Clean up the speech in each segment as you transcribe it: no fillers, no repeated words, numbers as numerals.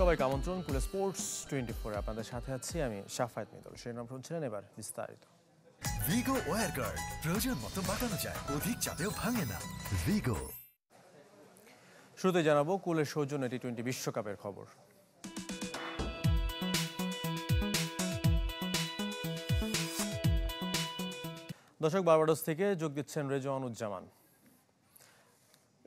সবাইকে আমন্ত্রণ কুলে স্পোর্টস 24 আপনাদের সাথে আছি আমি শাফায়েত মিদুল। শিরোনাম শুনছিলেন, এবার বিস্তারিত। ভিগো ওয়্যার গার্ড প্রয়োজন মতো বাঁকানো যায়, অধিক চাপেও ভাঙে না। ভিগো। শুরুতে জানাবো কুলের সৌজন্যে টি-20 বিশ্বকাপের খবর। দর্শক, বার্বাডোস থেকে যোগ দিচ্ছেন রেজওয়ানুজ্জামান।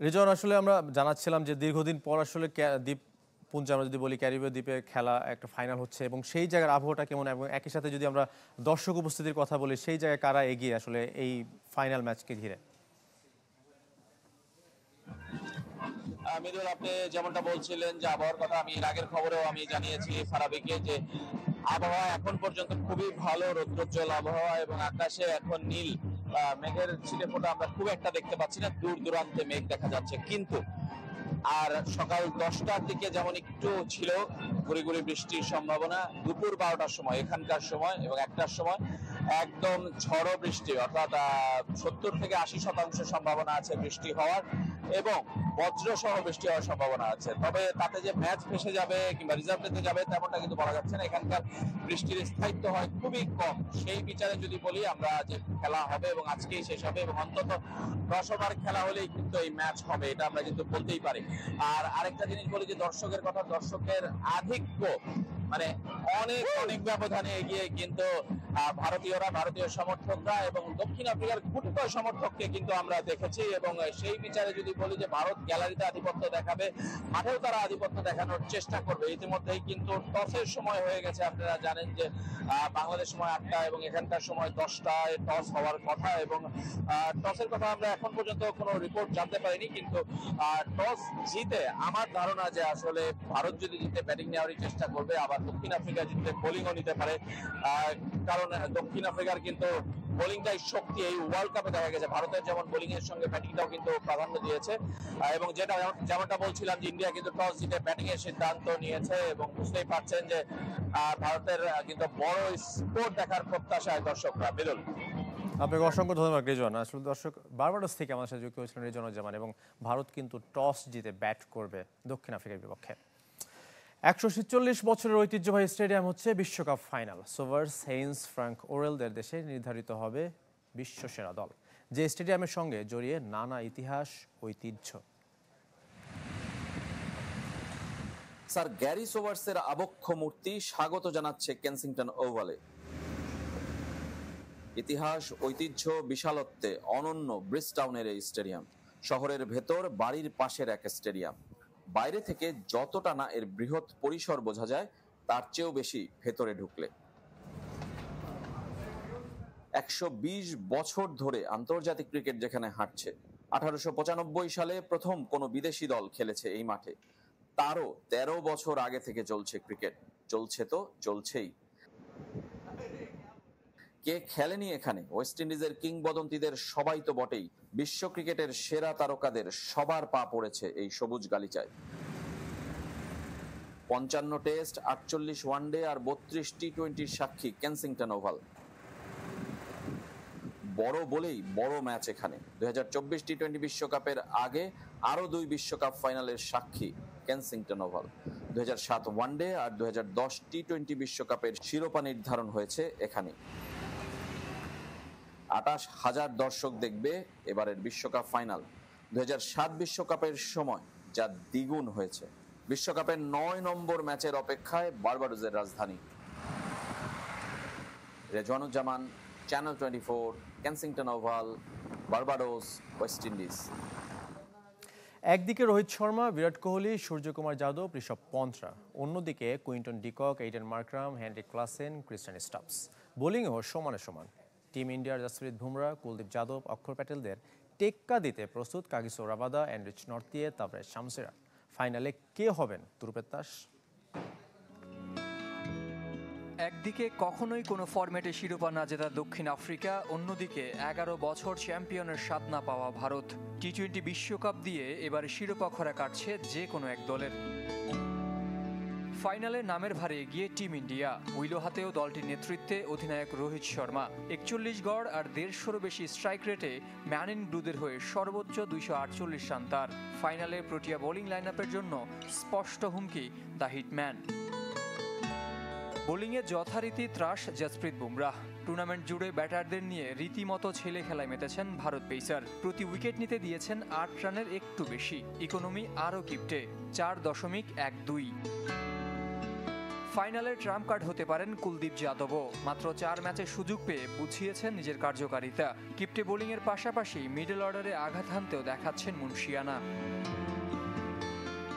রেজওয়ান, আসলে আমরা জানাচ্ছিলাম যে দীর্ঘদিন পর আসলে দ্বীপপুঞ্জে, আমরা যদি বলি ক্যারিবীয় দ্বীপে খেলা একটা ফাইনাল হচ্ছে, এবং সেই জায়গার আবহাওয়াটা কেমন, এবং একই সাথে যদি আমরা দর্শক উপস্থিতির কথা বলি, সেই জায়গায় কারা এগিয়ে আসলে এই ফাইনাল ম্যাচকে ঘিরে? মিদুল, আপনি যেমনটা বলছিলেন যে আবহাওয়ার কথা, আমি এর আগের খবরেও আমি জানিয়েছি ফারাবিকে যে আবহাওয়া এখন পর্যন্ত খুবই ভালো, রৌদ্রোজ্জ্বল আবহাওয়া, এবং আকাশে এখন নীল, মেঘের ছিটে ফোঁটা আমরা খুব একটা দেখতে পাচ্ছি না, দূর দূরান্তে মেঘ দেখা যাচ্ছে। কিন্তু আর সকাল 10টার দিকে যেমন একটু ছিল গুড়ি গুড়ি বৃষ্টির সম্ভাবনা, দুপুর 12টার সময় এখানকার সময় এবং 1টার সময় একদম ঝড়ো বৃষ্টি, অর্থাৎ 70 থেকে 80% সম্ভাবনা আছে বৃষ্টি হওয়ার, এবং বজ্র সহ বৃষ্টি হওয়ার সম্ভাবনা আছে। তবে তাতে যে ম্যাচ ভেসে যাবে কিংবা রিজার্ভ নিতে যাবে তেমনটা কিন্তু বলা যাচ্ছে না। এখানকার বৃষ্টির স্থায়িত্ব হয় খুবই কম। সেই বিচারে যদি বলি আমরা, যে খেলা হবে এবং আজকেই শেষ হবে, এবং অন্তত 10 ওভার খেলা হলেই কিন্তু এই ম্যাচ হবে, এটা আমরা কিন্তু বলতেই পারি। আর আরেকটা জিনিস বলি যে দর্শকের কথা, দর্শকের আধিক্য মানে অনেক অনেক ব্যবধানে এগিয়ে কিন্তু ভারতীয় সমর্থকরা, এবং দক্ষিণ আফ্রিকার গুটিকয় সমর্থককে কিন্তু আমরা দেখেছি। এবং সেই বিচারে যদি বলি যে ভারত গ্যালারিতে আধিপত্য দেখাবে, মাঠেও তারা আধিপত্য দেখানোর চেষ্টা করবে। ইতিমধ্যেই কিন্তু টসের সময় হয়ে গেছে, আপনারা জানেন যে বাংলাদেশ সময় 8টা এবং এখানকার সময় 10টায় টস হওয়ার কথা, এবং টসের কথা আমরা এখন পর্যন্ত কোনো রিপোর্ট জানতে পারিনি। কিন্তু টস জিতে আমার ধারণা যে আসলে ভারত যদি জিতে ব্যাটিং নেওয়ারই চেষ্টা করবে, আবার দক্ষিণ আফ্রিকা জিতলে বোলিংও নিতে পারে, কারণ দক্ষিণ আফ্রিকার কিন্তু বোলিংটাই শক্তি। এই ওয়ার্ল্ড কাপে দেখা গেছে ভারতের যেমন বোলিং এর সঙ্গে ব্যাটিংটাও কিন্তু প্রাধান্য দিয়েছে, এবং যেমনটা বলছিলাম যে ইন্ডিয়া কিন্তু টস জিতে ব্যাটিং এর সিদ্ধান্ত নিয়েছে, এবং বুঝতেই পারছেন যে ভারতের কিন্তু বড় স্কোর দেখার প্রত্যাশায় দর্শকরা। বিরল, আপনাকে অসংখ্য ধন্যবাদ রেজওয়ান। আসলে দর্শক, বার্বাডোস থেকে আমাদের সাথে যুক্ত হয়েছিলেন রেজওয়ানুজ্জামান, এবং ভারত কিন্তু টস জিতে ব্যাট করবে দক্ষিণ আফ্রিকার বিপক্ষে। 146 বছরের ঐতিহ্যবাহী স্টেডিয়াম হচ্ছে বিশ্বকাপ ফাইনাল। সোভার্স, হেইন্স, ফ্রাঙ্ক ওরেলদের দেশে নির্ধারিত হবে বিশ্বসেরা দল, যে স্টেডিয়ামের সঙ্গে জড়িয়ে নানা ইতিহাস, ঐতিহ্য। স্যার গ্যারি সোভার্সের আবক্ষ মূর্তি স্বাগত জানাচ্ছে কেনসিংটন ওভালে। ইতিহাস, ঐতিহ্য, বিশালত্বে অনন্য ব্রিজটাউনের এই স্টেডিয়াম শহরের ভেতর বাড়ির পাশের এক স্টেডিয়াম। বাইরে থেকে যতটা না এর বৃহৎ পরিসর বোঝা যায়, তার চেয়েও বেশি ভেতরে ঢুকলে। 120 বছর ধরে আন্তর্জাতিক ক্রিকেট যেখানে হাঁটছে, 1895 সালে প্রথম কোনো বিদেশি দল খেলেছে এই মাঠে। তারও 13 বছর আগে থেকে চলছে ক্রিকেট, চলছে তো চলছেই। কে খেলেনি এখানে? ওয়েস্ট ইন্ডিজের কিংবদন্তিদের সবাই তো বটেই, বিশ্ব ক্রিকেটের সেরা তারকাদের সবার পা পড়েছে এই সবুজ গালিচায়। 55 টেস্ট, 48 ওয়ানডে আর 32 টি-20 সাক্ষী কেনসিংটন ওভাল। বড় বলেই বড় ম্যাচ এখানে। 2024 টি-20 বিশ্বকাপের আগে আরো 2 বিশ্বকাপ ফাইনালের সাক্ষী কেনসিংটন ওভাল। 2007 ওয়ানডে আর 2010 টি-20 বিশ্বকাপের শিরোপা নির্ধারণ হয়েছে এখানে। 28,000 দর্শক দেখবে এবারের বিশ্বকাপ ফাইনাল। 2007 বিশ্বকাপের সময় যা দ্বিগুণ হয়েছে। বিশ্বকাপের 9 নম্বর ম্যাচের অপেক্ষায় বার্বাডোসের রাজধানী। Rezwanuzzaman, channel 24, Kensington oval, Barbados, West Indies. একদিকে রোহিত শর্মা, বিরাট কোহলি, সূর্যকুমার যাদব, ঋষভ পন্থরা, অন্যদিকে Quinton de Kock, Aiden Markram, Heinrich Klaasen, Tristan Stubbs. বোলিংও সমানে সমান। টিম ইন্ডিয়ার জসপ্রীত বুমরা, কুলদীপ যাদব, অক্ষর প্যাটেলদের টেক্কা দিতে প্রস্তুত কাগিসো রাবাদা, এনরিচ নর্থিয়ে, তাবরেজ শামসেরা। ফাইনালে কে হবেন তুরুপের তাস? একদিকে কখনোই কোনো ফরম্যাটে শিরোপা না জেতা দক্ষিণ আফ্রিকা, অন্যদিকে 11 বছর চ্যাম্পিয়নের স্বাদ না পাওয়া ভারত। টি-20 বিশ্বকাপ দিয়ে এবার শিরোপা খরা কাটছে যে কোনো এক দলের। ফাইনালে নামের ভারে এগিয়ে টিম ইন্ডিয়া। উইলো হাতেও দলটির নেতৃত্বে অধিনায়ক রোহিত শর্মা। 41 গড় আর 150-এরও বেশি স্ট্রাইক রেটে ম্যান ইন ব্লুদের হয়ে সর্বোচ্চ 248 রান তার। ফাইনালে প্রোটিয়া বোলিং লাইনআপের জন্য স্পষ্ট হুমকি দ্য হিটম্যান। বোলিংয়ে যথারীতি ত্রাস জসপ্রীত বুমরাহ। টুর্নামেন্ট জুড়ে ব্যাটারদের নিয়ে রীতিমতো ছেলে খেলায় মেতেছেন ভারত পেসার। প্রতি উইকেট নিতে দিয়েছেন 8 রানের একটু বেশি। ইকোনমি আরও কিপটে 4.12। ফাইনালে ট্রাম্প কার্ড হতে পারেন কুলদীপ যাদবও। মাত্র 4 ম্যাচে সুযোগ পেয়ে বুঝিয়েছেন নিজের কার্যকারিতা। কিপটে বোলিংয়ের পাশাপাশি মিডল অর্ডারে আঘাত হানতেও দেখাচ্ছেন মুন্সিয়ানা।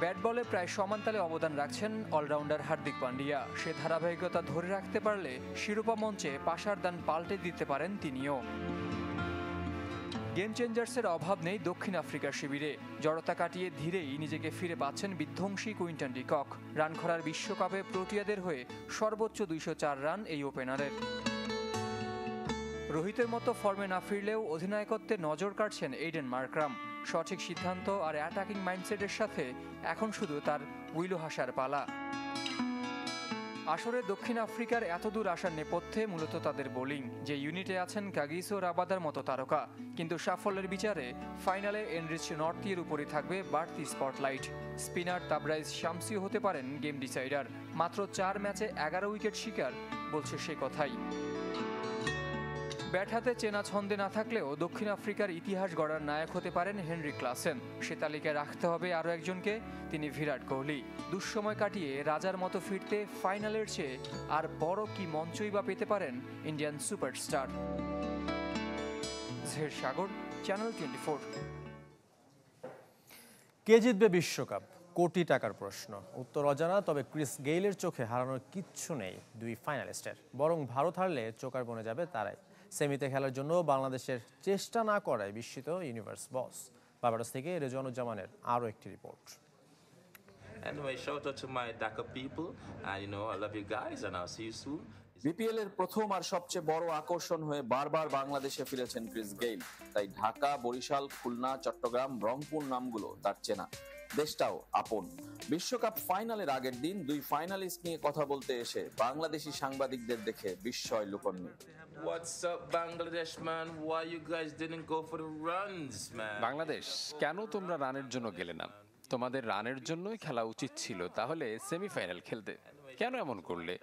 ব্যাট বলে প্রায় সমানতালে অবদান রাখছেন অলরাউন্ডার হার্দিক পান্ডিয়া। সে ধারাবাহিকতা ধরে রাখতে পারলে শিরোপা মঞ্চে পাশার দান পাল্টে দিতে পারেন তিনিও। গেম চেঞ্জার্সের অভাব নেই দক্ষিণ আফ্রিকার শিবিরে। জড়তা কাটিয়ে ধীরেই নিজেকে ফিরে পাচ্ছেন বিধ্বংসী কুইন্টন ডি কক। রান খরার বিশ্বকাপে প্রোটিয়াদের হয়ে সর্বোচ্চ 204 রান এই ওপেনারের। রোহিতের মতো ফর্মে না ফিরলেও অধিনায়কত্বে নজর কাটছেন এইডেন মার্করাম। সঠিক সিদ্ধান্ত আর অ্যাটাকিং মাইন্ডসেটের সাথে এখন শুধু তার উইলো হাসার পালা। আসরে দক্ষিণ আফ্রিকার এতদূর আসার নেপথ্যে মূলত তাদের বোলিং, যে ইউনিটে আছেন কাগিসো রাবাদার মতো তারকা। কিন্তু সাফল্যের বিচারে ফাইনালে এনরিচ নর্থিয়ের উপরই থাকবে বাড়তি স্পটলাইট। স্পিনার তাবরাইজ শামসিও হতে পারেন গেম ডিসাইডার। মাত্র 4 ম্যাচে 11 উইকেট শিকার বলছে সে কথাই। ব্যাট হাতে চেনা ছন্দে না থাকলেও দক্ষিণ আফ্রিকার ইতিহাস গড়ার নায়ক হতে পারেন হেনরি ক্লাসেন। সে তালিকায় রাখতে হবে আরও একজনকে, তিনি বিরাট কোহলি। দুঃসময় কাটিয়ে রাজার মতো ফিরতে ফাইনালের চেয়ে আর বড় কি মঞ্চই বা পেতে পারেন ইন্ডিয়ান সুপারস্টার। জের সাগর, চ্যানেল 24। কে জিতবে বিশ্বকাপ? কোটি টাকার প্রশ্ন। উত্তর অজানা, তবে ক্রিস গেইলের চোখে হারানোর কিচ্ছু নেই দুই ফাইনালিস্টের। বরং ভারত হারলে চোকার বনে যাবে তারাই। সেমিতে খেলার জন্য বাংলাদেশের চেষ্টা না করায় বিস্মিত ইউনিভার্স বস। বাবাডোস থেকে রেজওয়ানুজ্জামানের আরও একটি report. Anyway, shout out to my Dhaka people, and I love you guys, and I'll see you soon. BPL এর প্রথম আর সবচেয়ে বড় আকর্ষণ হয়ে বারবার বাংলাদেশে ফিরেছেন ক্রিস গেইল। তাই ঢাকা, বরিশাল, খুলনা, চট্টগ্রাম, রংপুর নামগুলো তার চেনা, দেশটাও আপন। বিশ্বকাপ ফাইনালের আগের দিন দুই ফাইনালিস্ট নিয়ে কথা বলতে এসে বাংলাদেশি সাংবাদিকদের দেখে বিস্ময় লুকোননি। What's up, Bangladesh, man? Why you guys didn't go for the runs, man? Bangladesh, কেন তোমরা রানের জন্য গেলে না? তোমাদের রানের জন্যই খেলা উচিত ছিল, তাহলে সেমিফাইনাল খেলতে। কেন এমন করলে?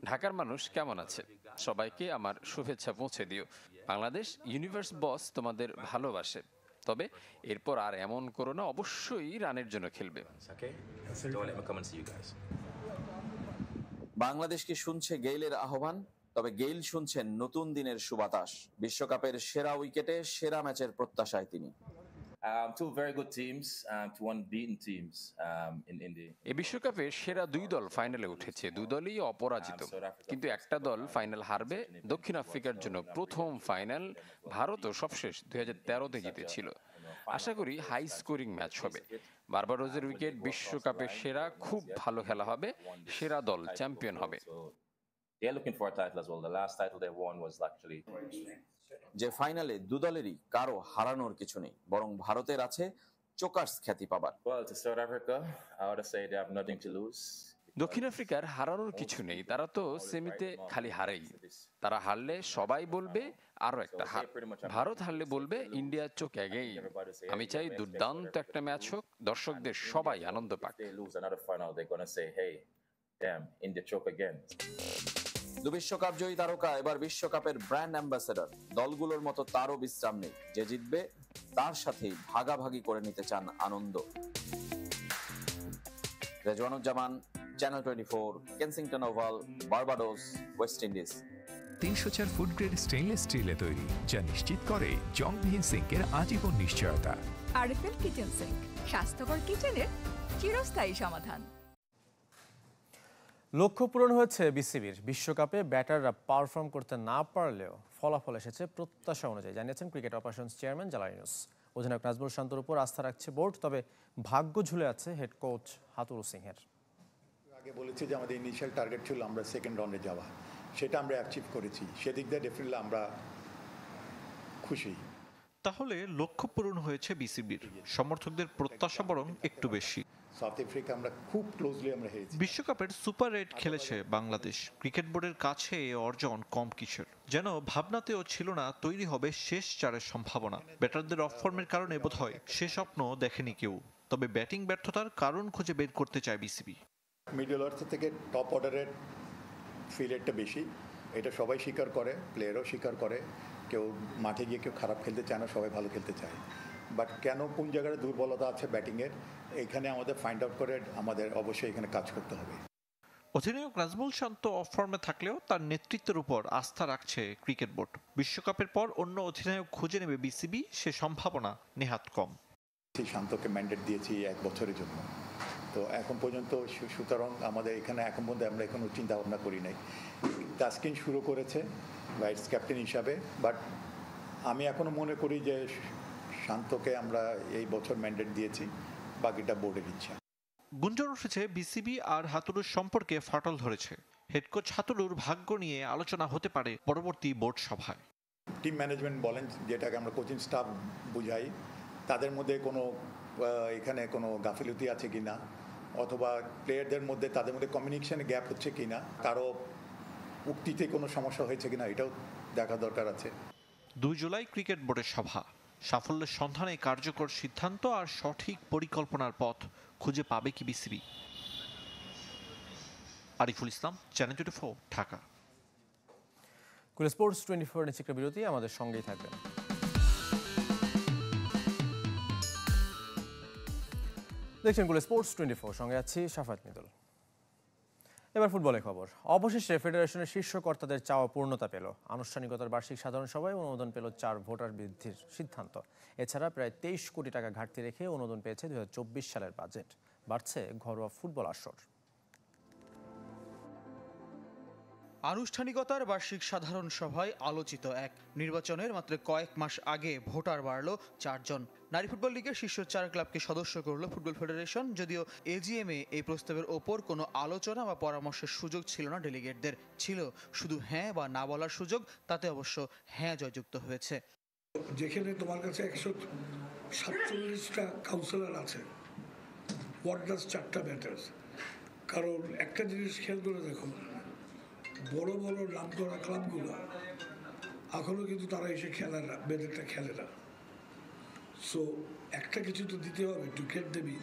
ঢাকার মানুষ কেমন আছে? সবাইকে আমার শুভেচ্ছা পৌঁছে দিও। বাংলাদেশ, ইউনিভার্স বস তোমাদের ভালোবাসে, তবে এরপর আর এমন করো না, অবশ্যই রানের জন্য খেলবে। Okay? Don't let me come and see you guys. Bangladesh কি শুনছে গেইলের আহ্বান? তবে গেইল শুনছেন নতুন দিনের সুবাতাস। বিশ্বকাপের সেরা উইকেটে সেরা ম্যাচের প্রত্যাশায় তিনি। Two very good teams, two unbeaten teams in the. এ বিশ্বকাপে সেরা দুই দল ফাইনালে উঠেছে, দুই দলই অপরাজিত। কিন্তু একটা দল ফাইনাল হারবে। দক্ষিণ আফ্রিকার জন্য প্রথম ফাইনাল। ভারতও সবশেষ 2013-তে জিতেছিল। আশা করি হাই স্কোরিং ম্যাচ হবে। বারবাডোসের উইকেট বিশ্বকাপের সেরা, খুব ভালো খেলা হবে। সেরা দল চ্যাম্পিয়ন হবে। They're looking for a title as well. The last title they won was actually. যে ফাইনালে দু দলেরই কারো হারানোর কিছু নেই, বরং ভারতের আছে চোকার্স খ্যাতি পাবার। Well, to South Africa, I would say they have nothing to lose. দক্ষিণ আফ্রিকার হারানোর কিছু নেই, তারা তো সেমিতে খালি হারেই। তারা হারলে সবাই বলবে আরো একটা হার। ভারত হারলে বলবে ইন্ডিয়ার চোখ এগেই। আমি চাই দুর্দান্ত একটা ম্যাচ হোক, দর্শকদের সবাই আনন্দ পাক। They lose another final, they're gonna say, "Hey, damn, India choke again." দু বিশ্বকাপ জয়ী তারকা এবার বিশ্বকাপের ব্র্যান্ড অ্যাম্বাসেডর। দলগুলোর মতো তারও বিশ্রাম নেই, যে জিতবে তার সাথেই ভাগাভাগি করে নিতে চান আনন্দ। Rezwanuzzaman, channel 24, Kensington Oval, Barbados, West Indies. 304 food grade stainless স্টিলে তৈরি, যা নিশ্চিত করে জংবিহীন সিঙ্কের আজীবন নিশ্চয়তা। আরএফএল কিচেন সিঙ্ক, স্বাস্থ্যকর কিচেনের চিরস্থায়ী সমাধান। লক্ষ্য পূরণ হয়েছে বিসিবির। বিশ্বকাপে ব্যাটাররা পারফর্ম করতে না পারলেও ফলাফল এসেছে প্রত্যাশা অনুযায়ী, জানিয়েছেন cricket operations chairman Jalal Yunus. অধিনায়ক নাজমুল শান্তর উপর আস্থা রাখছে বোর্ড, তবে ভাগ্য ঝুলে আছে হেড কোচ হাতুরু সিংহের। আগে বলেছি যে আমাদের ইনিশিয়াল টার্গেট ছিল আমরা সেকেন্ড রাউন্ডে যাওয়া, সেটা আমরা অ্যাচিভ করেছি। সেদিক দিয়ে ডেফিনেটলি আমরা খুশি। তাহলে লক্ষ্য পূরণ হয়েছে বিসিবির, সমর্থকদের প্রত্যাশা বরং একটু বেশি। সো সাউথ আফ্রিকা আমরা খুব ক্লোজলি আমরা হেরেছি। বিশ্বকাপের সুপার 8 খেলেছে বাংলাদেশ। ক্রিকেট বোর্ডের কাছে এ অর্জন কম কিসের, যেন ভাবনাতেও ছিল না তৈরি হবে শেষ চারের সম্ভাবনা। ব্যাটারদের অফ ফর্মের কারণে বোধহয় সে স্বপ্ন দেখেনি কেউ। তবে ব্যাটিং ব্যর্থতার কারণ খুঁজে বের করতে চায় বিসিবি। মিডল অর্ডার থেকে টপ অর্ডারের ফিল্ডারটা বেশি, এটা সবাই স্বীকার করে, প্লেয়ারও স্বীকার করে। কেউ মাঠে গিয়ে কেউ খারাপ খেলতে চায় না, সবাই ভালো খেলতে চায়। বাট কেন কোন জায়গায় দুর্বলতা আছে ব্যাটিংয়ের, এইখানে আমাদের ফাইন্ড আউট করে আমাদের অবশ্যই এখানে কাজ করতে হবে। অধিনায়ক নাজমুল শান্ত অফ ফর্মে থাকলেও তার নেতৃত্বের উপর আস্থা রাখছে ক্রিকেট বোর্ড। বিশ্বকাপের পর অন্য অধিনায়ক খুঁজে নেবে বিসিবি, সে সম্ভাবনা নেহাত কম। শান্তকে ম্যান্ডেট দিয়েছি 1 বছরের জন্য, তো এখন পর্যন্ত সুতরাং আমাদের এখানে এখন পর্যন্ত আমরা এখনো চিন্তা ভাবনা করি নাই। তাসকিন শুরু করেছে ভাইস ক্যাপ্টেন হিসাবে, বাট আমি এখনো মনে করি যে শান্তকে আমরা এই বছর ম্যান্ডেট দিয়েছি, বাকিটা বোর্ডের ইচ্ছা। গুঞ্জন উঠেছে বিসিবি আর হাতুড়ুর সম্পর্কে ফাটল ধরেছে। হেড কোচ হাতুড়ুর ভাগ্য নিয়ে আলোচনা হতে পারে পরবর্তী বোর্ড সভায়। টিম ম্যানেজমেন্ট বলেন, যেটাকে আমরা কোচিং স্টাফ বুঝাই, তাদের মধ্যে কোনো এখানে কোনো গাফিলতি আছে কিনা, অথবা প্লেয়ারদের মধ্যে তাদের মধ্যে কমিউনিকেশনে গ্যাপ হচ্ছে কিনা, কারো উক্তিতে কোনো সমস্যা হয়েছে কিনা, এটাও দেখা দরকার আছে। 2 জুলাই ক্রিকেট বোর্ডের সভা। সাফল্যের সন্ধানে কার্যকর সিদ্ধান্ত আর সঠিক পরিকল্পনার পথ খুঁজে পাবে কি বিসিবি? আরিফুল ইসলাম, চ্যানেল 24, ঢাকা। কুল স্পোর্টস 24 নিচ্ছে একটা বিরতি, আমাদের সঙ্গেই থাকবেন। দেখছেন কুল স্পোর্টস 24, সঙ্গে আছি শাফাত মিদুল। এবার ফুটবলের খবর। অবশেষে ফেডারেশনের শীর্ষ কর্তাদের চাওয়া পূর্ণতা পেল। আনুষ্ঠানিকতার বার্ষিক সাধারণ সভায় অনুমোদন পেল 4 ভোটার বৃদ্ধির সিদ্ধান্ত। এছাড়া প্রায় 23 কোটি টাকা ঘাটতি রেখে অনুমোদন পেয়েছে 2024 সালের বাজেট। বাড়ছে ঘরোয়া ফুটবল আসর। আনুষ্ঠানিকতার বার্ষিক সাধারণ সভায় আলোচিত এক নির্বাচনের মাত্র কয়েক মাস আগে ভোটার বাড়ল 4 জন। নারী ফুটবল লিগের শীর্ষ 4 ক্লাবকে সদস্য করল ফুটবল ফেডারেশন। যদিও এজিএমে এই প্রস্তাবের ওপর কোনো আলোচনা বা পরামর্শের সুযোগ ছিল না ডেলিগেটদের, ছিল শুধু হ্যাঁ বা না বলার সুযোগ। তাতে অবশ্য হ্যাঁ জয়যুক্ত হয়েছে। যেখানে তোমার কাছে 147টা কাউন্সিলর আছে, হোয়াট ডাজ 4টা ম্যাটার্স? কারণ একটা জিনিস খেয়াল করে দেখো, বড় বড় নাম করা ক্লাবগুলো এখনও কিন্তু তারা এসে খেলে না, মেয়েদেরটা খেলে না। সো একটা কিছু তো দিতে হবে to get them in.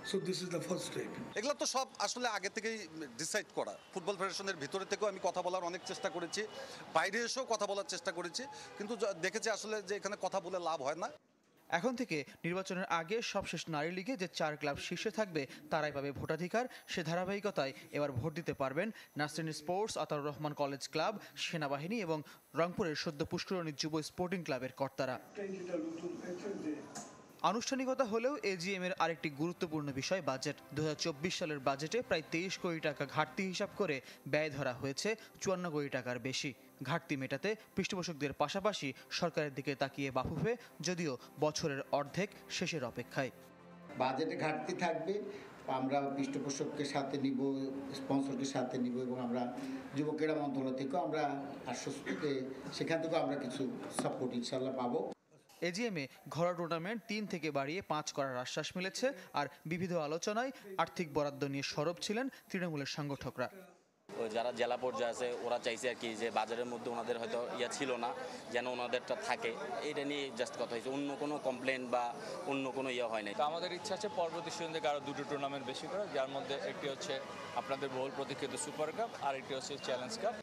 So this is the first step. এগুলো তো সব আসলে আগে থেকেই ডিসাইড করা। ফুটবল ফেডারেশনের ভিতরে থেকেও আমি কথা বলার অনেক চেষ্টা করেছি, বাইরে এসেও কথা বলার চেষ্টা করেছি, কিন্তু দেখেছি আসলে যে এখানে কথা বলে লাভ হয় না। এখন থেকে নির্বাচনের আগে সবশেষ নারী লিগে যে 4 ক্লাব শীর্ষে থাকবে তারাই পাবে ভোটাধিকার। সে ধারাবাহিকতায় এবার ভোট দিতে পারবেন Nasrin sports, Ataur Rahman college club, সেনাবাহিনী এবং রংপুরের সদ্য পুষ্করণী যুব স্পোর্টিং ক্লাবের কর্তারা। আনুষ্ঠানিকতা হলেও এজিএম এর আরেকটি গুরুত্বপূর্ণ বিষয় বাজেট। 2024 সালের বাজেটে প্রায় 23 কোটি টাকা ঘাটতি হিসাব করে ব্যয় ধরা হয়েছে 54 কোটি টাকার বেশি। ঘাটতি মেটাতে পৃষ্ঠপোষকদের পাশাপাশি সরকারের দিকে তাকিয়ে বাফুফে, যদিও বছরের অর্ধেক শেষের অপেক্ষায়। বাজেটে ঘাটতি থাকবে, আমরা পৃষ্ঠপোষককে সাথে নিব, স্পন্সরকে সাথে নিব, এবং আমরা যুব ক্রীড়া মন্ত্রণালয় থেকেও আমরা আশ্বস্ত যে সেখান থেকেও আমরা কিছু সাপোর্ট ইনশাল্লাহ পাবো। এজিএমে ঘরোয়া টুর্নামেন্ট 3 থেকে বাড়িয়ে 5 করার আশ্বাস মিলেছে। আর বিবিধ আলোচনায় আর্থিক বরাদ্দ নিয়ে সরব ছিলেন তৃণমূলের সংগঠকরা। যারা জেলা পর্যায়ে আছে ওরা চাইছে আর কি যে বাজারের মধ্যে ওনাদের হয়তো ছিল না, যেন ওনাদেরটা থাকে, এটা নিয়ে জাস্ট কথা হয়েছে। অন্য কোনো কমপ্লেন বা অন্য কোনো হয় নাই। আমাদের ইচ্ছা আছে পরবর্তী সিজন থেকে আরও 2টো টুর্নামেন্ট বেশি করা, যার মধ্যে একটি হচ্ছে আপনাদের বহুল প্রতীক্ষিত সুপার কাপ, আর একটি হচ্ছে চ্যালেঞ্জ কাপ।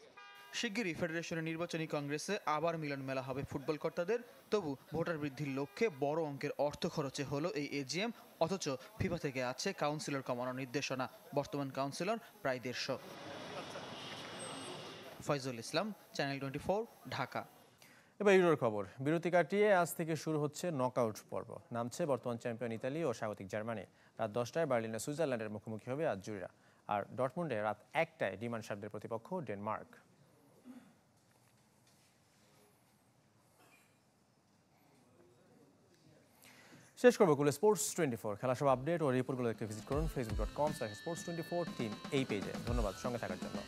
শিগগিরই ফেডারেশনের নির্বাচনী কংগ্রেসে আবার মিলন মেলা হবে ফুটবল কর্তাদের। তবু ভোটার বৃদ্ধির লক্ষ্যে বড় অঙ্কের অর্থ খরচে হলো এই এজিএম, অথচ ফিফা থেকে আছে কাউন্সিলর কমানোর নির্দেশনা। বর্তমান কাউন্সিলর প্রায় 150। ফয়জুল ইসলাম, চ্যানেল 24, ঢাকা। এবার ইউরোর খবর। বিরতি কাটিয়ে আজ থেকে শুরু হচ্ছে নকআউট পর্ব। নামছে বর্তমান চ্যাম্পিয়ন ইতালি ও স্বাগতিক জার্মানি। রাত 10টায় বার্লিনে সুইজারল্যান্ডের মুখোমুখি হবে আজ জুরিরা। আর ডর্টমুন্ডে রাত 1টায় ডিমানশাফদের প্রতিপক্ষ ডেনমার্ক। শেষ করবো কুল স্পোর্টস 24। খেলা সব আপডেট ও রিপোর্টগুলো দেখতে ভিজিট করুন facebook.com/sports24 টিম এই পেজে। ধন্যবাদ সঙ্গে থাকার জন্য।